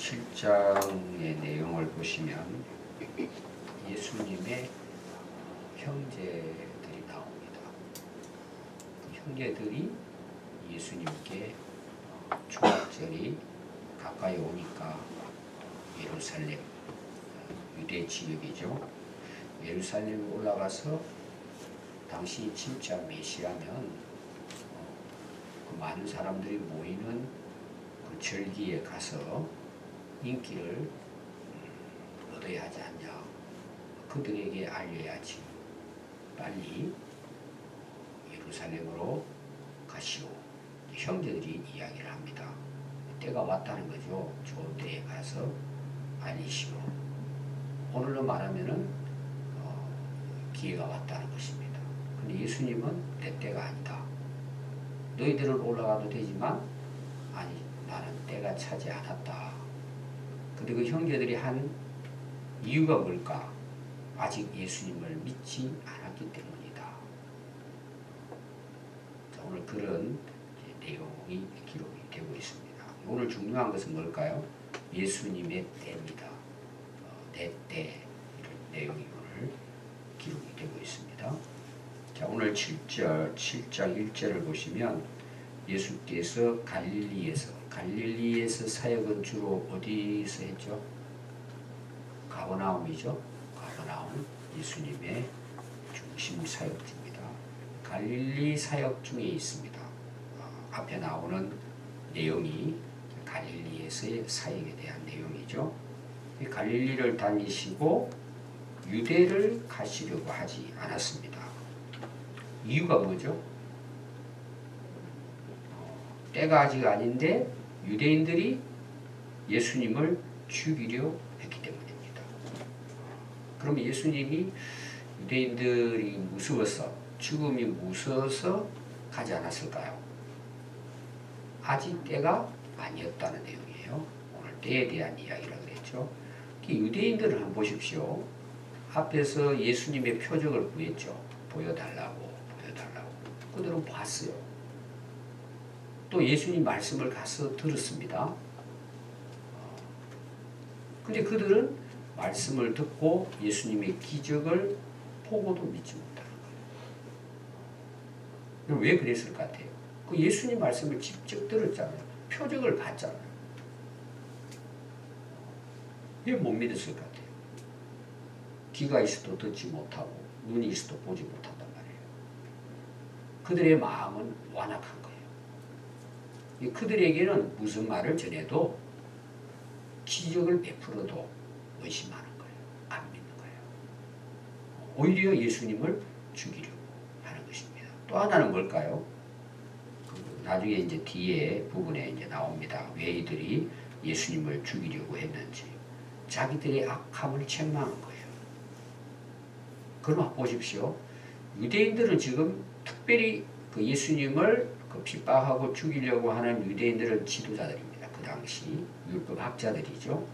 7장의 내용을 보시면 예수님의 형제들이 나옵니다. 그 형제들이 예수님께 초막절이 가까이 오니까 예루살렘, 유대 지역이죠. 예루살렘에 올라가서 당시 진짜 메시아면 그 많은 사람들이 모이는 그 절기에 가서 인기를 얻어야 하지 않냐. 그들에게 알려야지. 빨리 예루살렘으로 가시오. 형제들이 이야기를 합니다. 때가 왔다는 거죠. 좋은 때에 가서 알리시오. 오늘로 말하면은 기회가 왔다는 것입니다. 근데 예수님은 내 때가 아니다. 너희들은 올라가도 되지만 아니 나는 때가 차지 않았다. 근데 그 형제들이 한 이유가 뭘까? 아직 예수님을 믿지 않았기 때문이다. 자, 오늘 그런 내용이 기록이 되고 있습니다. 오늘 중요한 것은 뭘까요? 예수님의 때입니다. 내 때, 이런 내용이 오늘 기록이 되고 있습니다. 자, 오늘 7장 1절을 보시면 예수께서 갈릴리에서 사역은 주로 어디서 했죠? 가버나움이죠. 가버나움 예수님의 중심 사역지입니다. 갈릴리 사역 중에 있습니다. 앞에 나오는 내용이 갈릴리에서의 사역에 대한 내용이죠. 갈릴리를 다니시고 유대를 가시려고 하지 않았습니다. 이유가 뭐죠? 때가 아직 아닌데 유대인들이 예수님을 죽이려 했기 때문입니다. 그럼 예수님이 유대인들이 무서워서 죽음이 무서워서 가지 않았을까요? 아직 때가 아니었다는 내용이에요. 오늘 때에 대한 이야기라고 그랬죠. 유대인들을 한번 보십시오. 앞에서 예수님의 표적을 구했죠. 보여달라고. 그들은 봤어요. 또 예수님 말씀을 가서 들었습니다. 근데 그들은 말씀을 듣고 예수님의 기적을 보고도 믿지 못하는 거예요. 왜 그랬을 것 같아요? 그 예수님 말씀을 직접 들었잖아요. 표적을 봤잖아요. 왜 못 믿었을 것 같아요? 귀가 있어도 듣지 못하고 눈이 있어도 보지 못한단 말이에요. 그들의 마음은 완악한 거예요. 그들에게는 무슨 말을 전해도 기적을 베풀어도 의심하는 거예요. 안 믿는 거예요. 오히려 예수님을 죽이려고 하는 것입니다. 또 하나는 뭘까요? 나중에 이제 뒤에 부분에 이제 나옵니다. 왜 이들이 예수님을 죽이려고 했는지. 자기들의 악함을 책망한 거예요. 그럼 보십시오. 유대인들은 지금 특별히 그 예수님을 핍박하고 죽이려고 하는 유대인들은 지도자들입니다. 그 당시 율법학자들이죠.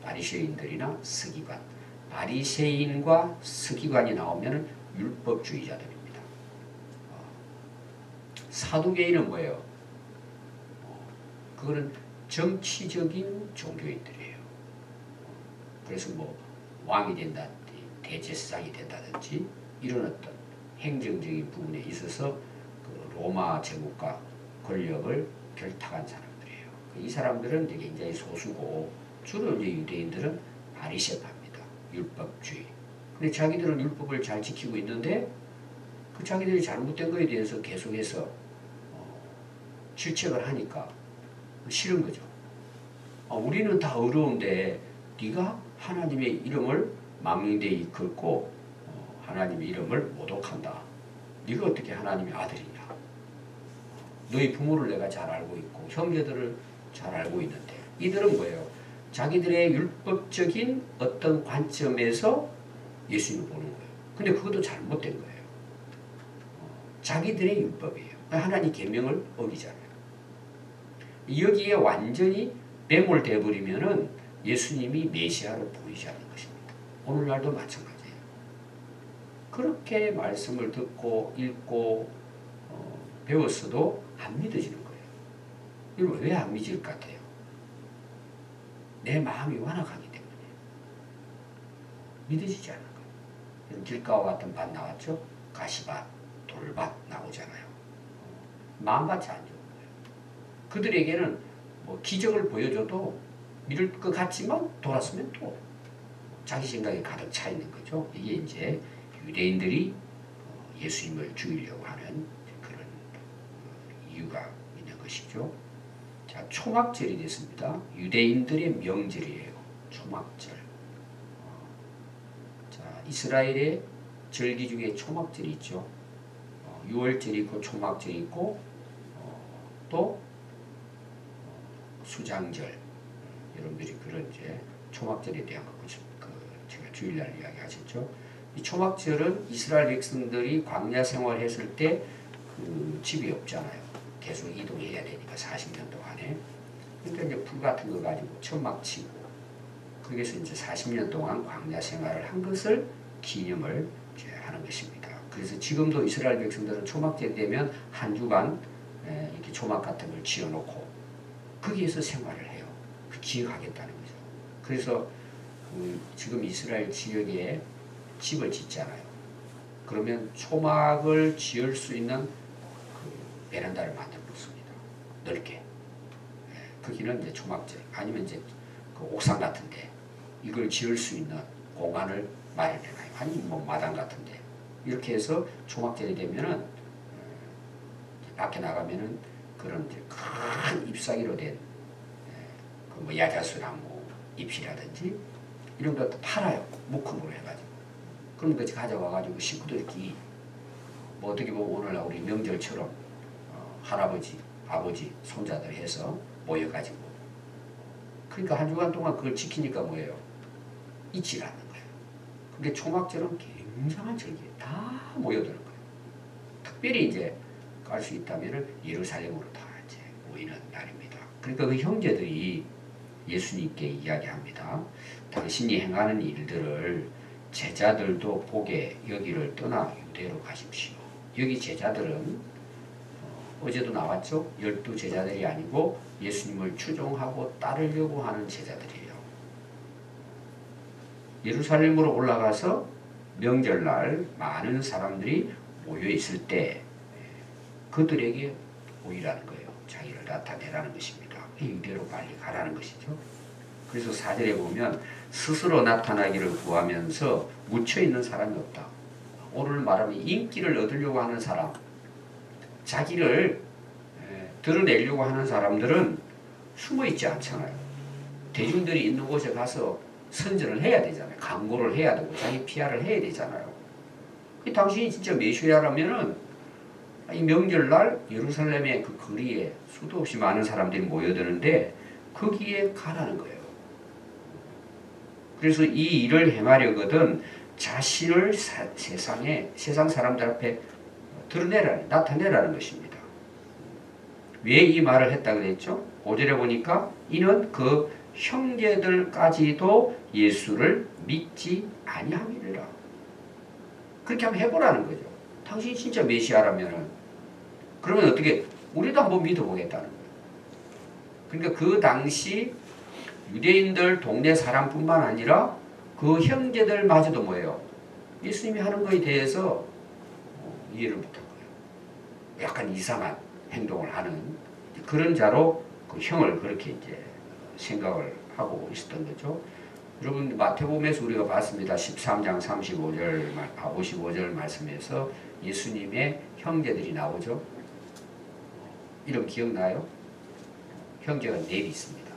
바리새인들이나 서기관. 바리새인과 서기관이 나오면 율법주의자들입니다. 사두개인은 뭐예요? 그거는 정치적인 종교인들이에요. 그래서 뭐 왕이 된다든지 대제사장이 된다든지 이런 어떤 행정적인 부분에 있어서 그 로마 제국과 권력을 결탁한 사람들이에요. 이 사람들은 이제 굉장히 소수고 주로 이제 유대인들은 바리새파입니다. 율법주의. 근데 자기들은 율법을 잘 지키고 있는데 그 자기들이 잘못된 거에 대해서 계속해서 질책을 하니까 싫은 거죠. 우리는 다 어려운데 네가 하나님의 이름을 망령되이 이끌고 하나님의 이름을 모독한다. 네가 어떻게 하나님의 아들이냐. 너희 부모를 내가 잘 알고 있고 형제들을 잘 알고 있는데 이들은 뭐예요? 자기들의 율법적인 어떤 관점에서 예수님을 보는 거예요. 근데 그것도 잘못된 거예요. 자기들의 율법이에요. 하나님 계명을 어기잖아요. 여기에 완전히 매몰돼 버리면은 예수님이 메시아로 보이지 않는 것입니다. 오늘날도 마찬가지예요. 그렇게 말씀을 듣고 읽고 배웠어도 안 믿어지는 거예요. 이걸 왜 안 믿을 것 같아요? 내 마음이 완악하기 때문에 믿어지지 않는 거예요. 길가와 같은 밭 나왔죠? 가시밭, 돌밭 나오잖아요. 마음밭이 안 좋은 거예요. 그들에게는 뭐 기적을 보여줘도 믿을 것 같지만 돌았으면 또 자기 생각이 가득 차 있는 거죠. 이게 이제 유대인들이 예수님을 죽이려고 하는 그런 이유가 있는 것이죠. 자, 초막절이 됐습니다. 유대인들의 명절이에요. 초막절. 자, 이스라엘의 절기 중에 초막절이 있죠. 6월절이 있고 초막절이 있고 또 수장절. 여러분들이 그런 이제 초막절에 대한 거 제가 주일날 이야기하셨죠. 이 초막절은 이스라엘 백성들이 광야 생활했을 때 그 집이 없잖아요. 계속 이동해야 되니까 40년 동안에. 그러니까 이제 풀 같은 거 가지고 천막 치고 거기서 이제 40년 동안 광야 생활을 한 것을 기념을 이제 하는 것입니다. 그래서 지금도 이스라엘 백성들은 초막절 되면 한 주간 이렇게 초막 같은 걸 지어놓고 거기에서 생활을 해요. 기억하겠다는 거죠. 그래서 지금 이스라엘 지역에 집을 짓잖아요. 그러면 초막을 지을 수 있는 그 베란다를 만들어 놓습니다. 넓게. 거기는 이제 초막절. 아니면 이제 그 옥상 같은데 이걸 지을 수 있는 공간을 마련해놔요. 아니면 뭐 마당 같은데. 이렇게 해서 초막절이 되면은 밖에 나가면은 그런 이제 큰 잎사귀로 된 뭐 야자수나무 잎이라든지 이런 것도 팔아요. 목금으로 해가지고. 그럼 그 가져와가지고 식구들끼리 뭐 어떻게 보면 오늘날 우리 명절처럼 할아버지, 아버지, 손자들 해서 모여가지고 그러니까 한 주간 동안 그걸 지키니까 뭐예요? 잊지 않는 거예요. 근데 초막절은 굉장한 절기에 다 모여드는 거예요. 특별히 이제 갈 수 있다면은 예루살렘으로 다 이제 모이는 날입니다. 그러니까 그 형제들이 예수님께 이야기합니다. 당신이 행하는 일들을 제자들도 보게 여기를 떠나 유대로 가십시오. 여기 제자들은 어제도 나왔죠? 12제자들이 아니고 예수님을 추종하고 따르려고 하는 제자들이에요. 예루살렘으로 올라가서 명절날 많은 사람들이 모여 있을 때 그들에게 보이라는 거예요. 자기를 나타내라는 것입니다. 유대로 빨리 가라는 것이죠. 그래서 4절에 보면 스스로 나타나기를 구하면서 묻혀있는 사람이 없다. 오늘 말하면 인기를 얻으려고 하는 사람, 자기를 드러내려고 하는 사람들은 숨어있지 않잖아요. 대중들이 있는 곳에 가서 선전을 해야 되잖아요. 광고를 해야 되고 자기 PR을 해야 되잖아요. 당신이 진짜 메시아라면은 이 명절날 예루살렘의 그 거리에 수도 없이 많은 사람들이 모여드는데 거기에 가라는 거예요. 그래서 이 일을 행하려거든 자신을 세상 사람들 앞에 나타내라는 것입니다. 왜 이 말을 했다 그랬죠? 5절에 보니까 이는 그 형제들까지도 예수를 믿지 아니함이라. 그렇게 한번 해보라는 거죠. 당신이 진짜 메시아라면은 그러면 어떻게 우리도 한번 믿어보겠다는 거예요. 그러니까 그 당시 유대인들 동네 사람뿐만 아니라 그 형제들마저도 뭐예요? 예수님이 하는 것에 대해서 이해를 못한 거예요. 약간 이상한 행동을 하는 그런 자로 그 형을 그렇게 이제 생각을 하고 있었던 거죠. 여러분 마태복음에서 우리가 봤습니다. 13장 55절 말씀에서 예수님의 형제들이 나오죠. 이름 기억나요? 형제가 4이 있습니다.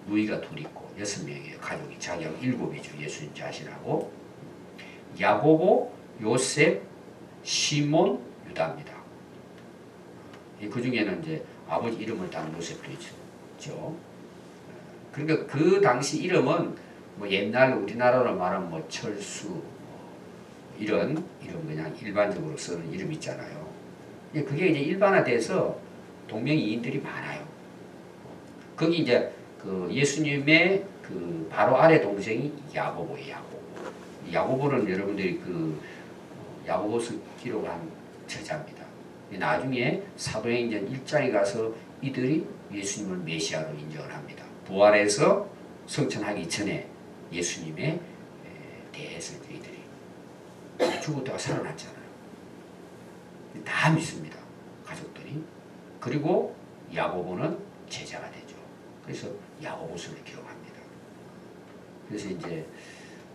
누이가 2 있고 6명이에요. 가족이 자기가 7이죠. 예수님 자신하고 야고보, 요셉, 시몬, 유다입니다. 그 중에는 이제 아버지 이름을 딴 요셉도 있죠. 그러니까 그 당시 이름은 뭐 옛날 우리나라로 말하면 뭐 철수 이런 이름 그냥 일반적으로 쓰는 이름 있잖아요. 그게 이제 일반화돼서 동명이인들이 많아요. 거기 이제 그 예수님의 그 바로 아래 동생이 야고보예요. 야고보는 여러분들이 그 야고보서 기록한 저자입니다. 나중에 사도행전 1장에 가서 이들이 예수님을 메시아로 인정을 합니다. 부활해서 성천하기 전에 예수님에 대해서 저희들이 죽었다가 살아났잖아요. 다 믿습니다. 가족들이. 그리고 야고보는 제자가 되죠. 그래서 야고보서를 기록합니다. 그래서 이제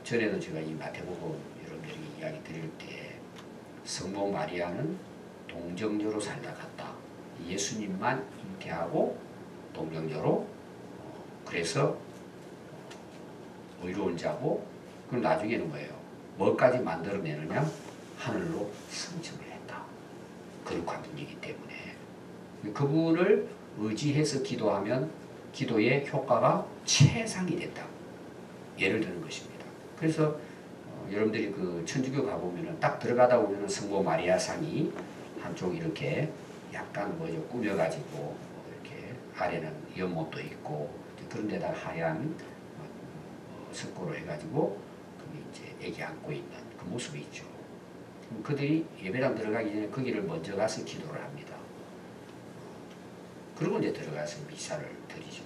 전에도 제가 이 마태복음 여러분들이 이야기 드릴 때 성모 마리아는 동정녀로 살다 갔다. 예수님만 잉태하고 동정녀로 그래서 의로운 자고 그럼 나중에는 뭐예요? 뭐까지 만들어내느냐? 하늘로 승천을 했다. 거룩한 분이기 때문에 그분을 의지해서 기도하면 기도의 효과가 최상이 된다. 예를 드는 것입니다. 그래서 여러분들이 그 천주교 가보면은 딱 들어가다 보면은 성모 마리아 상이 한쪽 이렇게 약간 뭐죠 꾸며가지고 이렇게 아래는 연못도 있고 그런 데다 하얀 석고로 해가지고 이제 애기 안고 있는 그 모습이 있죠. 그들이 예배당 들어가기 전에 거기를 먼저 가서 기도를 합니다. 그리고 이제 들어가서 미사를 드리죠.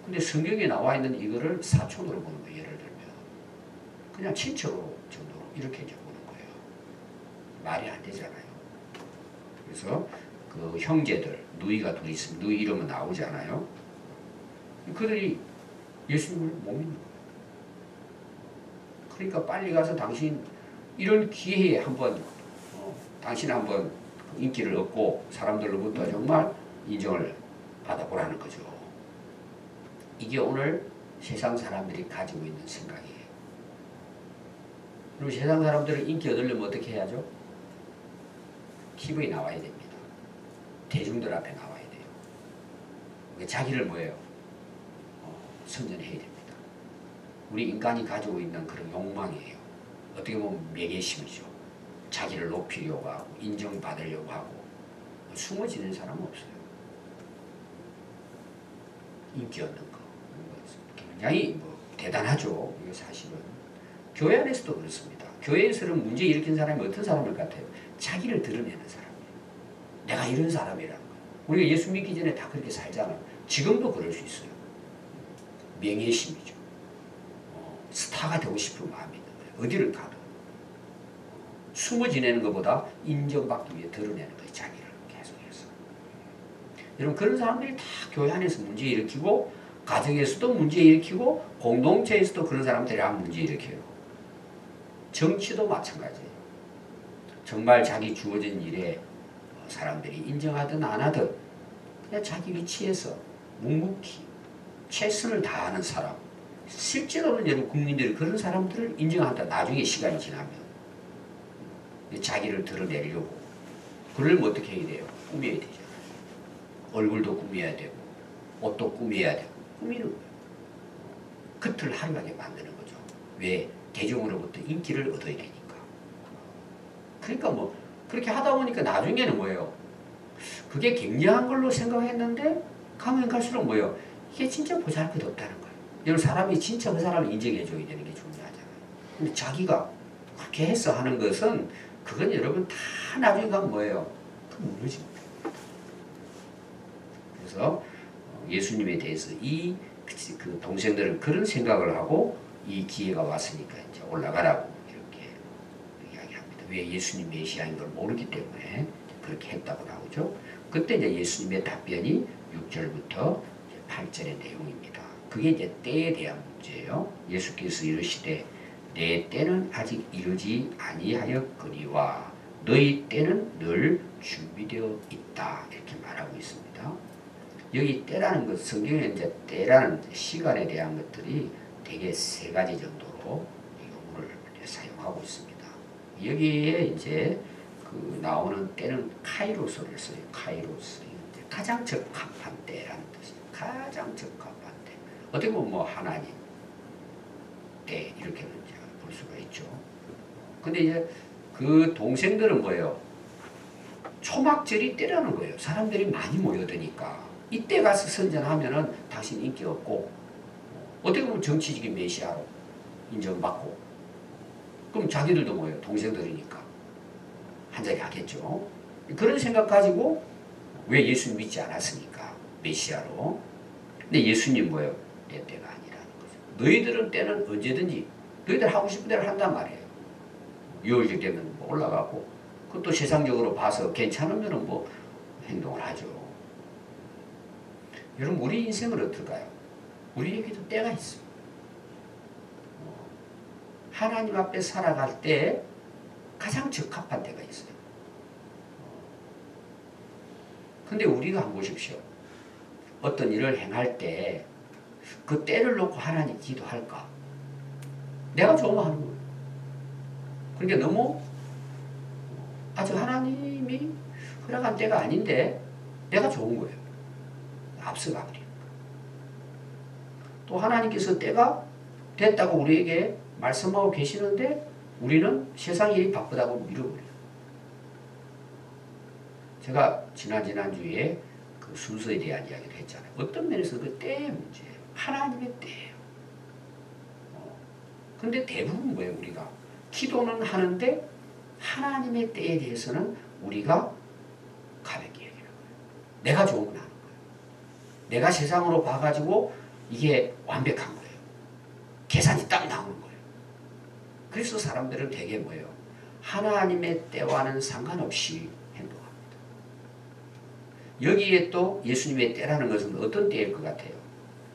근데 성경에 나와 있는 이거를 사촌으로 보는 거예요. 예를 들면 그냥 친척으로 정도로 이렇게 이제 보는 거예요. 말이 안 되잖아요. 그래서 그 형제들 누이가 둘이 있으면 누이 이름은 나오잖아요. 그들이 예수님을 못 믿는 거예요. 그러니까 빨리 가서 당신 이런 기회에 한번 당신 한번 인기를 얻고 사람들로부터 정말 인정을 받아보라는 거죠. 이게 오늘 세상 사람들이 가지고 있는 생각이에요. 그럼 세상 사람들은 인기 얻으려면 어떻게 해야죠? TV에 나와야 됩니다. 대중들 앞에 나와야 돼요. 자기를 뭐예요? 선전해야 됩니다. 우리 인간이 가지고 있는 그런 욕망이에요. 어떻게 보면 매개심이죠. 자기를 높이려고 하고 인정받으려고 하고 숨어 지는 사람은 없어요. 인기 얻는 거 굉장히 대단하죠. 이거 사실은 교회 안에서도 그렇습니다. 교회에서는 문제 일으킨 사람이 어떤 사람일 같아요? 자기를 드러내는 사람이에요. 내가 이런 사람이라는 거예요. 우리가 예수 믿기 전에 다 그렇게 살잖아요. 지금도 그럴 수 있어요. 명예심이죠. 스타가 되고 싶은 마음이 있는 거예요. 어디를 가도. 숨어 지내는 것보다 인정받기 위해 드러내는 거예요. 자기를 계속해서. 여러분 그런 사람들이 다 교회 안에서 문제 일으키고 가정에서도 문제 일으키고 공동체에서도 그런 사람들이 문제 일으켜요. 정치도 마찬가지예요. 정말 자기 주어진 일에 사람들이 인정하든 안 하든 그냥 자기 위치에서 묵묵히 최선을 다하는 사람 실제로는 여러분 국민들이 그런 사람들을 인정한다. 나중에 시간이 지나면 자기를 드러내려고 그러려면 어떻게 해야 돼요? 꾸며야 되잖아요. 얼굴도 꾸며야 되고 옷도 꾸며야 되고 꾸미는 거예요. 겉을 화려하게 만드는 거죠. 왜? 대중으로부터 인기를 얻어야 되니까. 그러니까 뭐 그렇게 하다 보니까 나중에는 뭐예요? 그게 굉장한 걸로 생각했는데 가면 갈수록 뭐예요? 이게 진짜 보잘것없다는 거예요. 여러분 사람이 진짜 그 사람을 인정해줘야 되는 게 중요하잖아요. 근데 자기가 그렇게 해서 하는 것은 그건 여러분 다 나중에 가면 뭐예요? 그 무너집니다. 그래서 예수님에 대해서 그 동생들은 그런 생각을 하고 이 기회가 왔으니까 이제 올라가라고 이렇게 이야기합니다. 왜 예수님 메시아인 걸 모르기 때문에 그렇게 했다고 나오죠. 그때 이제 예수님의 답변이 6절부터 8절의 내용입니다. 그게 이제 때에 대한 문제예요. 예수께서 이르시되 내 때는 아직 이르지 아니하였거니와 너희 때는 늘 준비되어 있다 이렇게 말하고 있습니다. 여기 때라는 것 성경에 이제 때라는 시간에 대한 것들이 대개 세 가지 정도로 용어를 사용하고 있습니다. 여기에 이제 그 나오는 때는 카이로스를 써요. 카이로스 가장 적합한 때라는 뜻이에요. 가장 적합한 때. 어떻게 보면 뭐 하나님 때 이렇게는 이제 볼 수가 있죠. 근데 이제 그 동생들은 뭐예요? 초막절이 때라는 거예요. 사람들이 많이 모여드니까 이때 가서 선전하면은 당신 인기 없고 어떻게 보면 정치적인 메시아로 인정받고 그럼 자기들도 뭐예요? 동생들이니까 한자리 하겠죠. 그런 생각 가지고 왜 예수 믿지 않았습니까? 메시아로. 근데 예수님 뭐예요? 내 때가 아니라는 거죠. 너희들은 때는 언제든지 너희들 하고 싶은 대로 한단 말이에요. 유월절 되면 뭐 올라가고 그것도 세상적으로 봐서 괜찮으면 뭐 행동을 하죠. 여러분 우리 인생은 어떨까요? 우리에게도 때가 있어요. 하나님 앞에 살아갈 때 가장 적합한 때가 있어요. 근데 우리가 한번 보십시오. 어떤 일을 행할 때 그 때를 놓고 하나님 기도할까? 내가 좋으면 하는 거예요. 그러니까 너무 아직 하나님이 허락한 때가 아닌데 내가 좋은 거예요. 앞서가 버리는 거예요. 또 하나님께서 때가 됐다고 우리에게 말씀하고 계시는데 우리는 세상 일이 바쁘다고 미뤄버려요. 제가 지난주에 그 순서에 대한 이야기를 했잖아요. 어떤 면에서 그 때의 문제예요. 하나님의 때예요. 근데 대부분 뭐예요? 우리가 기도는 하는데 하나님의 때에 대해서는 우리가 가볍게 얘기하는 거예요. 내가 좋은 건 하는 거예요. 내가 세상으로 봐가지고 이게 완벽한 거예요. 계산이 딱 나오는 거예요. 그래서 사람들은 되게 뭐예요? 하나님의 때와는 상관없이 행동합니다. 여기에 또 예수님의 때라는 것은 어떤 때일 것 같아요?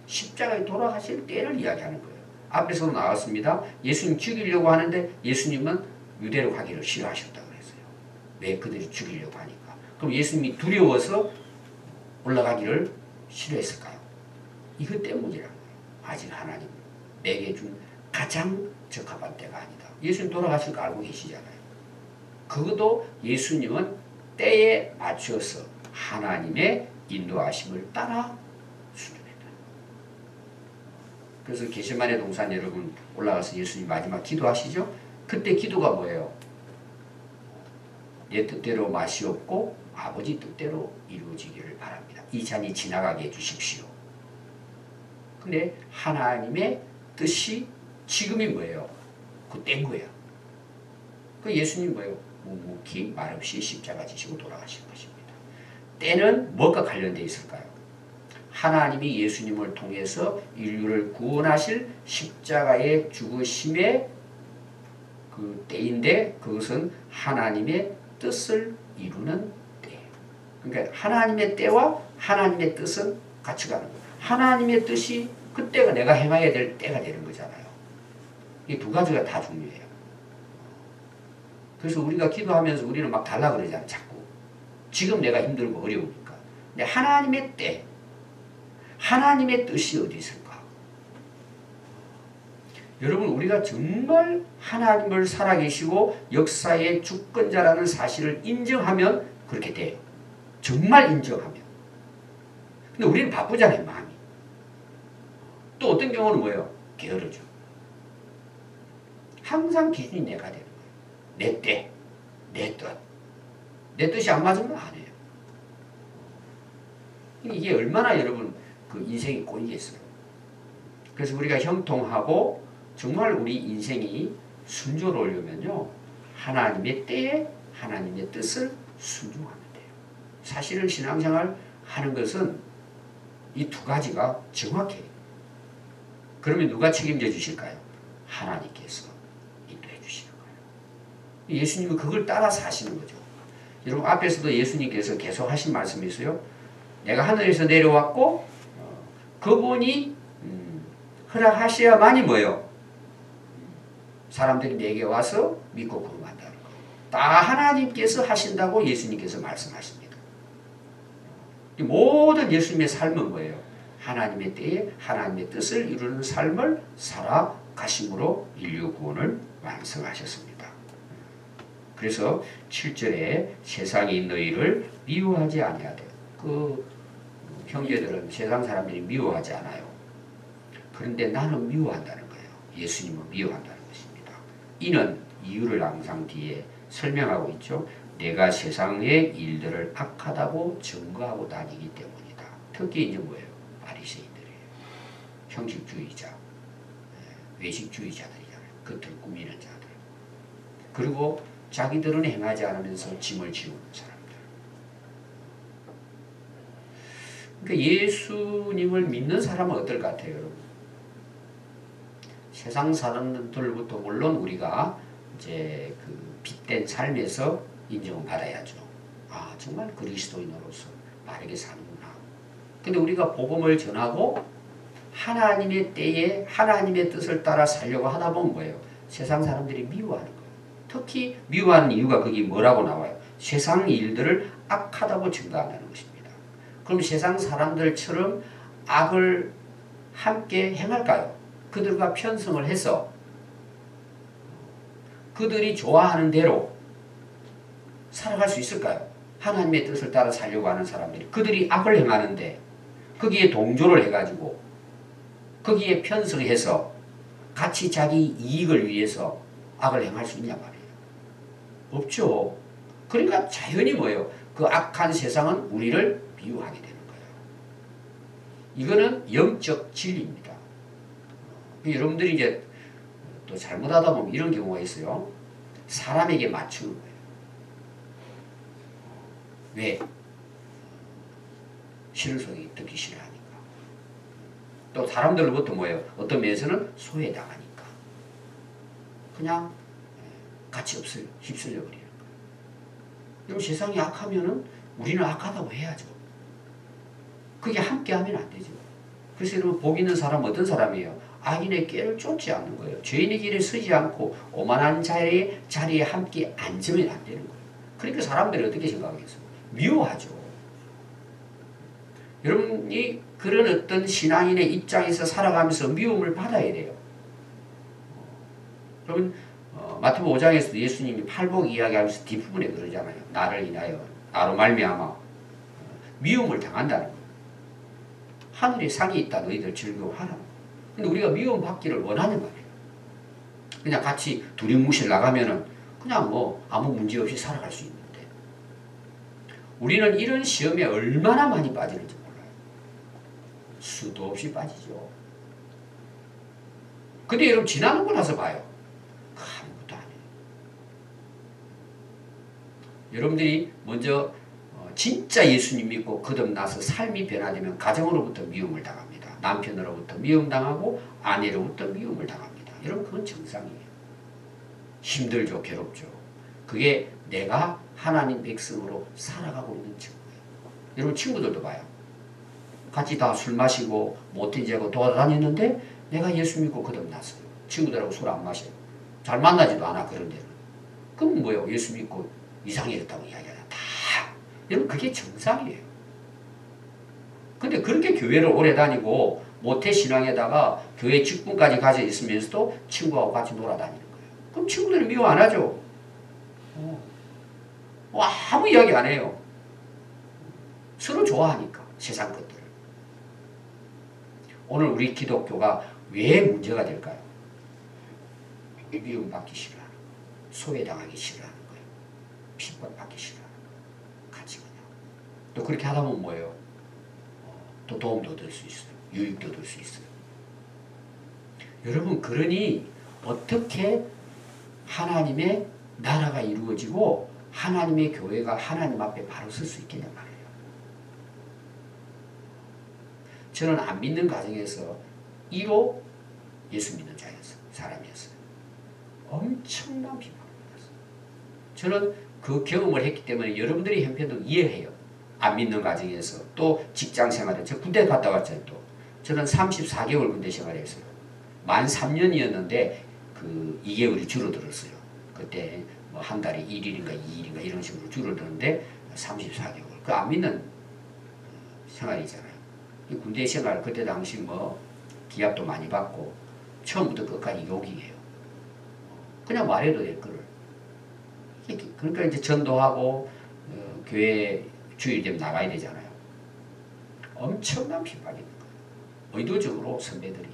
십자가에 돌아가실 때를 이야기하는 거예요. 앞에서도 나왔습니다. 예수님 죽이려고 하는데 예수님은 유대로 가기를 싫어하셨다고 그랬어요. 왜? 그들이 죽이려고 하니까. 그럼 예수님이 두려워서 올라가기를 싫어했을까요? 이것 때문이라는 거예요. 아직 하나님 내게 준 가장 적합한 때가 아니다. 예수님 돌아가실 거 알고 계시잖아요. 그것도 예수님은 때에 맞춰서 하나님의 인도하심을 따라 수련했다. 그래서 게세마네 동산 여러분 올라가서 예수님 마지막 기도하시죠? 그때 기도가 뭐예요? 내 뜻대로 마시옵고 아버지 뜻대로 이루어지기를 바랍니다. 이 잔이 지나가게 해주십시오. 근데 하나님의 뜻이 지금이 뭐예요? 그 땐 거야. 그 예수님 뭐예요? 묵묵히 말없이 십자가 지시고 돌아가신 것입니다. 때는 뭐가 관련되어 있을까요? 하나님이 예수님을 통해서 인류를 구원하실 십자가의 죽으심의 그 때인데 그것은 하나님의 뜻을 이루는 때예요. 그러니까 하나님의 때와 하나님의 뜻은 같이 가는 거예요. 하나님의 뜻이 그때가 내가 행해야 될 때가 되는 거잖아요. 이 두 가지가 다 중요해요. 그래서 우리가 기도하면서 우리는 막 달라 그러잖아요. 자꾸. 지금 내가 힘들고 어려우니까. 근데 하나님의 때, 하나님의 뜻이 어디 있을까? 여러분 우리가 정말 하나님을 살아계시고 역사의 주권자라는 사실을 인정하면 그렇게 돼요. 정말 인정하면. 근데 우리는 바쁘잖아요. 마음이. 또 어떤 경우는 뭐예요? 게으르죠. 항상 기준이 내가 되는 거예요. 내 때, 내 뜻. 내 뜻이 안 맞으면 안 해요. 이게 얼마나 여러분 그 인생이 꼬이겠어요. 그래서 우리가 형통하고 정말 우리 인생이 순조로우려면요. 하나님의 때에 하나님의 뜻을 순종하면 돼요. 사실은 신앙생활 하는 것은 이 두 가지가 정확해요. 그러면 누가 책임져 주실까요? 하나님께서 인도해 주시는 거예요. 예수님은 그걸 따라 사시는 거죠. 여러분 앞에서도 예수님께서 계속 하신 말씀이 있어요. 내가 하늘에서 내려왔고 그분이 허락하셔야만이 뭐예요? 사람들이 내게 와서 믿고 구원한다는 거예요. 다 하나님께서 하신다고 예수님께서 말씀하십니다. 모든 예수님의 삶은 뭐예요? 하나님의 때에 하나님의 뜻을 이루는 삶을 살아가심으로 인류 구원을 완성하셨습니다. 그래서 7절에 세상이 너희를 미워하지 아니하되 그 형제들은 세상 사람들이 미워하지 않아요. 그런데 나는 미워한다는 거예요. 예수님은 미워한다는 것입니다. 이는 이유를 항상 뒤에 설명하고 있죠. 내가 세상의 일들을 악하다고 증거하고 다니기 때문이다. 특히 이제 뭐예요? 바리새인들이에요. 형식주의자, 외식주의자들이잖아요. 겉을 꾸미는 자들. 그리고 자기들은 행하지 않으면서 짐을 지우는 사람들. 그러니까 예수님을 믿는 사람은 어떨 것 같아요, 여러분? 세상 사람들부터 물론 우리가 이제 그 빛된 삶에서 인정을 받아야죠. 아, 정말 그리스도인으로서 바르게 사는구나. 근데 우리가 복음을 전하고 하나님의 때에 하나님의 뜻을 따라 살려고 하다 보면 뭐예요? 세상 사람들이 미워하는 거예요. 특히 미워하는 이유가 거기 뭐라고 나와요? 세상 일들을 악하다고 증가한다는 것입니다. 그럼 세상 사람들처럼 악을 함께 행할까요? 그들과 편성을 해서 그들이 좋아하는 대로 살아갈 수 있을까요? 하나님의 뜻을 따라 살려고 하는 사람들이 그들이 악을 행하는데 거기에 동조를 해가지고 거기에 편성해서 같이 자기 이익을 위해서 악을 행할 수 있냐 말이에요. 없죠. 그러니까 자연히 뭐예요? 그 악한 세상은 우리를 미워하게 되는 거예요. 이거는 영적 진리입니다. 여러분들이 이제 또 잘못하다 보면 이런 경우가 있어요. 사람에게 맞추는 거예요. 왜? 신성이 듣기 싫어하니까. 또 사람들로부터 뭐예요? 어떤 면에서는 소외당하니까. 그냥 가치 없어요. 휩쓸려 버리는 거예요. 그럼 세상이 악하면은 우리는 악하다고 해야죠. 그게 함께 하면 안 되죠. 그래서 여러분 복 있는 사람 어떤 사람이에요? 악인의 꾀를 쫓지 않는 거예요. 죄인의 길에 서지 않고 오만한 자리에 함께 앉으면 안 되는 거예요. 그러니까 사람들이 어떻게 생각하겠어요? 미워하죠. 여러분이 그런 어떤 신앙인의 입장에서 살아가면서 미움을 받아야 돼요. 여러분 마태복음 5장에서도 예수님이 팔복 이야기하면서 뒷부분에 그러잖아요. 나를 인하여 나로 말미암아 미움을 당한다는 거예요. 하늘에 상이 있다 너희들 즐거워하라. 근데 우리가 미움 받기를 원하는 거예요. 그냥 같이 두리뭉실 나가면은 그냥 뭐 아무 문제 없이 살아갈 수 있는데 우리는 이런 시험에 얼마나 많이 빠지는지 몰라요. 수도 없이 빠지죠. 근데 여러분 지나고 나서 봐요. 아무것도 안 해요. 여러분들이 먼저 진짜 예수님 믿고 거듭나서 삶이 변화되면 가정으로부터 미움을 당합니다. 남편으로부터 미움당하고 아내로부터 미움을 당합니다. 여러분 그건 정상이에요. 힘들죠. 괴롭죠. 그게 내가 하나님 백성으로 살아가고 있는 증거예요. 여러분 친구들도 봐요. 같이 다 술 마시고 못된 죄고 돌아다녔는데 내가 예수 믿고 거듭났어요. 친구들하고 술 안 마셔요. 잘 만나지도 않아 그런 데는. 그럼 뭐예요? 예수 믿고 이상해졌다고 이야기하잖아. 다. 여러분 그게 정상이에요. 근데 그렇게 교회를 오래 다니고 모태 신앙에다가 교회 직분까지 가져 있으면서도 친구하고 같이 놀아다니는 거예요. 그럼 친구들은 미워 안 하죠? 아무 이야기 안 해요. 서로 좋아하니까 세상 것들을. 오늘 우리 기독교가 왜 문제가 될까요? 미움받기 싫어하는 거예요. 소외당하기 싫어하는 거예요. 핍박받기 싫어하는 거예요. 같이 그냥. 또 그렇게 하다 보면 뭐예요? 또 도움도 얻을 수 있어요. 유익도 얻을 수 있어요. 여러분 그러니 어떻게 하나님의 나라가 이루어지고 하나님의 교회가 하나님 앞에 바로 설 수 있겠냐 말이에요. 저는 안 믿는 가정에서 1호 예수 믿는 사람이었어요. 엄청난 비판을 받았어요. 저는 그 경험을 했기 때문에 여러분들의 형편도 이해해요. 안 믿는 가정에서 또 직장 생활에 저 군대 갔다 왔잖아요. 또 저는 34개월 군대 생활했어요. 만 3년이었는데 그 2개월이 줄어들었어요. 그때 뭐 한 달에 1일인가 2일인가 이런 식으로 줄어드는데 34개월. 그 안 믿는 생활이잖아요. 이 군대 생활 그때 당시 뭐 기합도 많이 받고 처음부터 끝까지 욕이에요. 그냥 말해도 될 거를. 그러니까 이제 전도하고 교회 주일 되면 나가야 되잖아요. 엄청난 핍박이 있는 거예요. 의도적으로 선배들이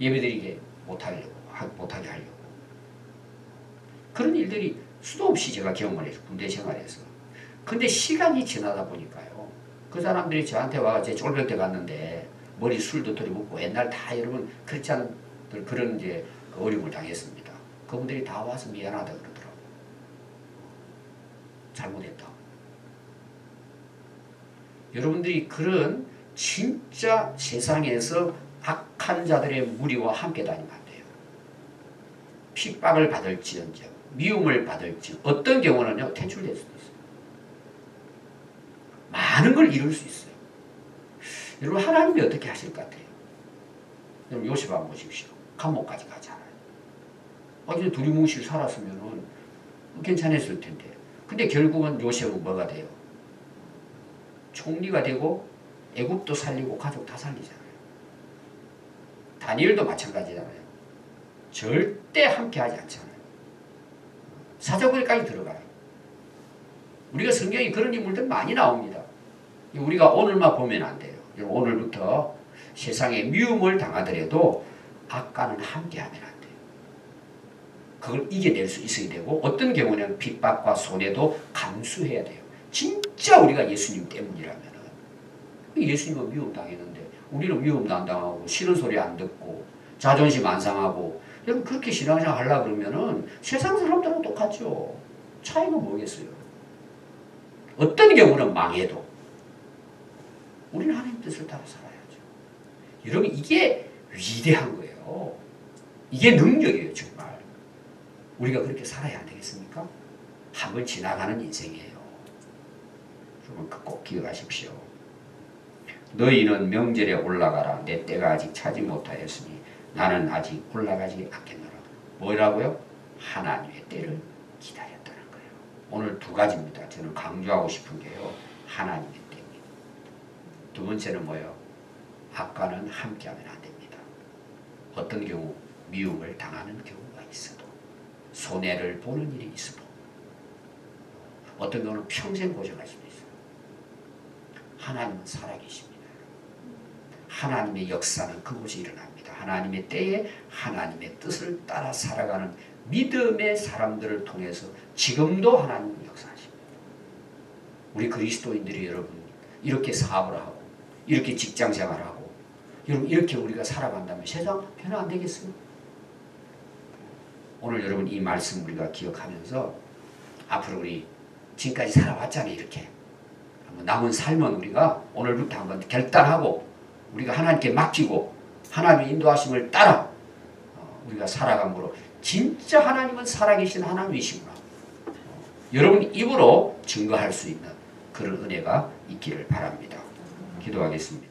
예배드리게 못하게 하려고. 그런 일들이 수도 없이 제가 경험을 해서 군대 생활에서. 근데 시간이 지나다 보니까요. 그 사람들이 저한테 와서 제 쫄병 때 갔는데 머리 술도 들이붓고 옛날 다 여러분 크리스찬들 그런 이제 어려움을 당했습니다. 그분들이 다 와서 미안하다 그러더라고요. 잘못했다. 여러분들이 그런 진짜 세상에서 악한 자들의 무리와 함께 다니면 안 돼요. 핍박을 받을지언정 미움을 받을지 어떤 경우는요 퇴출될 수도 있어요. 많은 걸 이룰 수 있어요. 여러분 하나님이 어떻게 하실 것 같아요? 여러분 요셉 한번 보십시오. 감옥까지 가잖아요. 어제 둘이 뭉실 살았으면은 괜찮았을 텐데. 근데 결국은 요셉은 뭐가 돼요? 총리가 되고 애굽도 살리고 가족 다 살리잖아요. 다니엘도 마찬가지잖아요. 절대 함께 하지 않잖아요. 사자굴에까지 들어가요. 우리가 성경에 그런 인물들 많이 나옵니다. 우리가 오늘만 보면 안 돼요. 오늘부터 세상에 미움을 당하더라도 악과는 함께하면 안 돼요. 그걸 이겨낼 수 있어야 되고 어떤 경우는 핍박과 손해도 감수해야 돼요. 진짜 우리가 예수님 때문이라면 예수님은 미움 당했는데 우리는 미움도 안 당하고 싫은 소리 안 듣고 자존심 안 상하고 여러분 그렇게 신앙생활 하려고 그러면은 세상 사람들하고 똑같죠. 차이가 뭐겠어요. 어떤 경우는 망해도 우리는 하나님 뜻을 따라 살아야죠. 여러분 이게 위대한 거예요. 이게 능력이에요. 정말. 우리가 그렇게 살아야 안 되겠습니까? 한번 지나가는 인생이에요. 여러분 꼭 기억하십시오. 너희는 명절에 올라가라. 내 때가 아직 차지 못하였으니 나는 아직 올라가지 않겠노라. 뭐라고요? 하나님의 때를 기다렸다는 거예요. 오늘 두 가지입니다. 저는 강조하고 싶은 게요. 하나님의 때입니다. 두 번째는 뭐예요? 악과는 함께하면 안 됩니다. 어떤 경우 미움을 당하는 경우가 있어도 손해를 보는 일이 있어도 어떤 경우는 평생 고생할 수도 있어요. 하나님은 살아계십니다. 하나님의 역사는 그곳에 일어납니다. 하나님의 때에 하나님의 뜻을 따라 살아가는 믿음의 사람들을 통해서 지금도 하나님은 역사하십니다. 우리 그리스도인들이 여러분 이렇게 사업을 하고 이렇게 직장생활하고 여러분 이렇게 우리가 살아간다면 세상 변화 안 되겠어요? 오늘 여러분 이 말씀 우리가 기억하면서 앞으로 우리 지금까지 살아왔잖아요. 이렇게 남은 삶은 우리가 오늘부터 한번 결단하고 우리가 하나님께 맡기고 하나님의 인도하심을 따라 우리가 살아감으로 진짜 하나님은 살아계신 하나님이시구나. 여러분 입으로 증거할 수 있는 그런 은혜가 있기를 바랍니다. 기도하겠습니다.